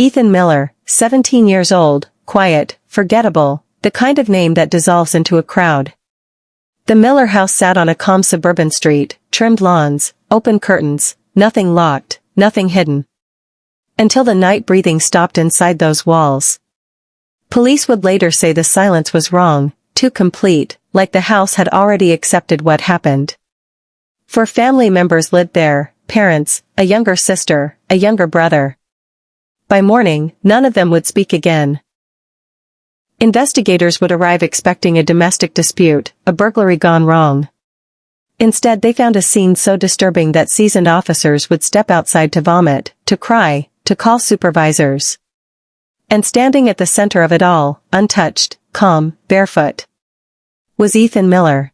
Ethan Miller, 17 years old, quiet, forgettable, the kind of name that dissolves into a crowd. The Miller house sat on a calm suburban street, trimmed lawns, open curtains, nothing locked, nothing hidden. Until the night breathing stopped inside those walls. Police would later say the silence was wrong, too complete, like the house had already accepted what happened. Four family members lived there, parents, a younger sister, a younger brother. By morning, none of them would speak again. Investigators would arrive expecting a domestic dispute, a burglary gone wrong. Instead they found a scene so disturbing that seasoned officers would step outside to vomit, to cry, to call supervisors. And standing at the center of it all, untouched, calm, barefoot, was Ethan Miller.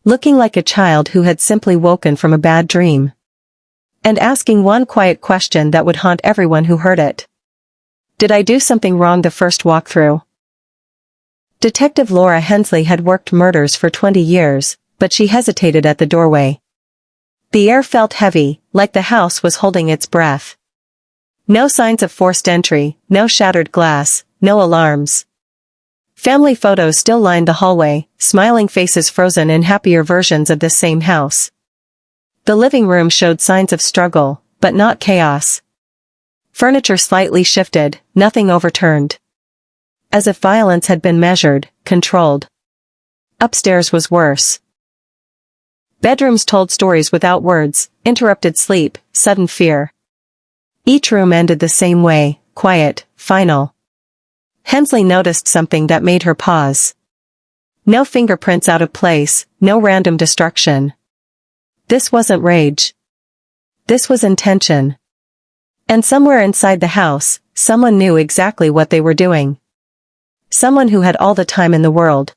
Looking like a child who had simply woken from a bad dream. And asking one quiet question that would haunt everyone who heard it. Did I do something wrong the first walkthrough? Detective Laura Hensley had worked murders for 20 years, but she hesitated at the doorway. The air felt heavy, like the house was holding its breath. No signs of forced entry, no shattered glass, no alarms. Family photos still lined the hallway, smiling faces frozen in happier versions of this same house. The living room showed signs of struggle, but not chaos. Furniture slightly shifted, nothing overturned. As if violence had been measured, controlled. Upstairs was worse. Bedrooms told stories without words, interrupted sleep, sudden fear. Each room ended the same way, quiet, final. Hensley noticed something that made her pause. No fingerprints out of place, no random destruction. This wasn't rage. This was intention. And somewhere inside the house, someone knew exactly what they were doing. Someone who had all the time in the world.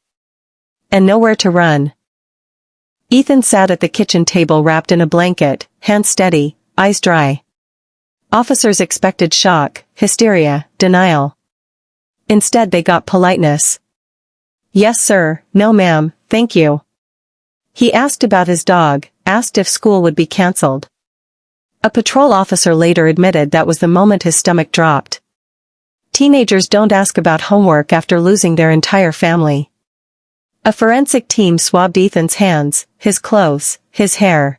And nowhere to run. Ethan sat at the kitchen table wrapped in a blanket, hands steady, eyes dry. Officers expected shock, hysteria, denial. Instead they got politeness. Yes sir, no ma'am, thank you. He asked about his dog, asked if school would be cancelled. A patrol officer later admitted that was the moment his stomach dropped. Teenagers don't ask about homework after losing their entire family. A forensic team swabbed Ethan's hands, his clothes, his hair.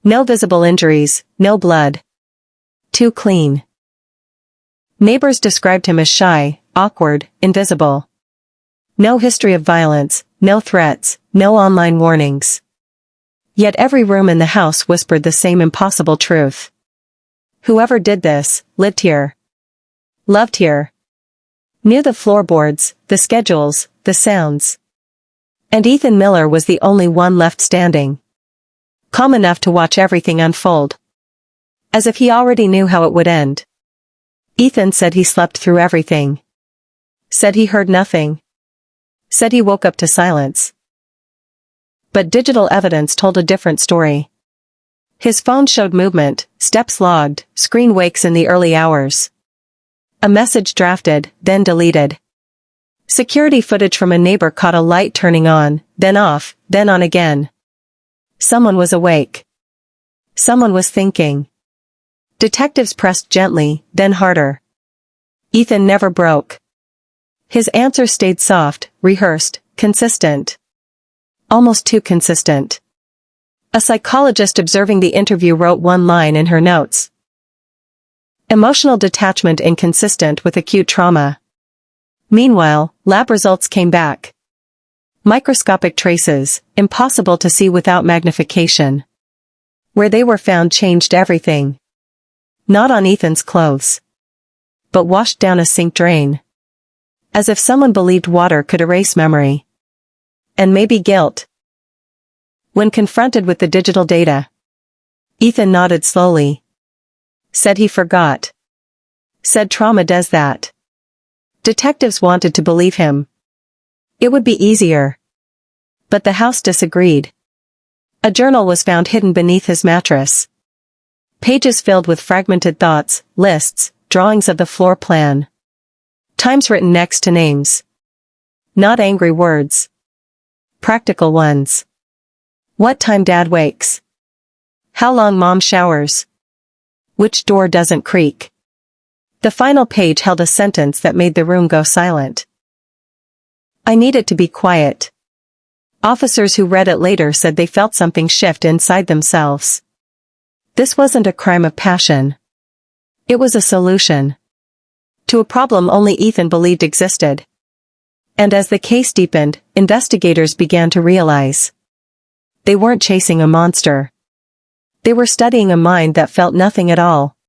No visible injuries, no blood. Too clean. Neighbors described him as shy, awkward, invisible. No history of violence, no threats, no online warnings. Yet every room in the house whispered the same impossible truth. Whoever did this, lived here. Loved here. Knew the floorboards, the schedules, the sounds. And Ethan Miller was the only one left standing. Calm enough to watch everything unfold. As if he already knew how it would end. Ethan said he slept through everything. Said he heard nothing. Said he woke up to silence. But digital evidence told a different story. His phone showed movement, steps logged, screen wakes in the early hours. A message drafted, then deleted. Security footage from a neighbor caught a light turning on, then off, then on again. Someone was awake. Someone was thinking. Detectives pressed gently, then harder. Ethan never broke. His answers stayed soft, rehearsed, consistent. Almost too consistent. A psychologist observing the interview wrote one line in her notes. Emotional detachment inconsistent with acute trauma. Meanwhile, lab results came back. Microscopic traces, impossible to see without magnification. Where they were found changed everything. Not on Ethan's clothes. But washed down a sink drain. As if someone believed water could erase memory. And maybe guilt. When confronted with the digital data, Ethan nodded slowly. Said he forgot. Said trauma does that. Detectives wanted to believe him. It would be easier. But the house disagreed. A journal was found hidden beneath his mattress. Pages filled with fragmented thoughts, lists, drawings of the floor plan. Times written next to names. Not angry words. Practical ones. What time dad wakes? How long mom showers? Which door doesn't creak? The final page held a sentence that made the room go silent. I needed to be quiet. Officers who read it later said they felt something shift inside themselves. This wasn't a crime of passion. It was a solution to a problem only Ethan believed existed. And as the case deepened, investigators began to realize they weren't chasing a monster. They were studying a mind that felt nothing at all.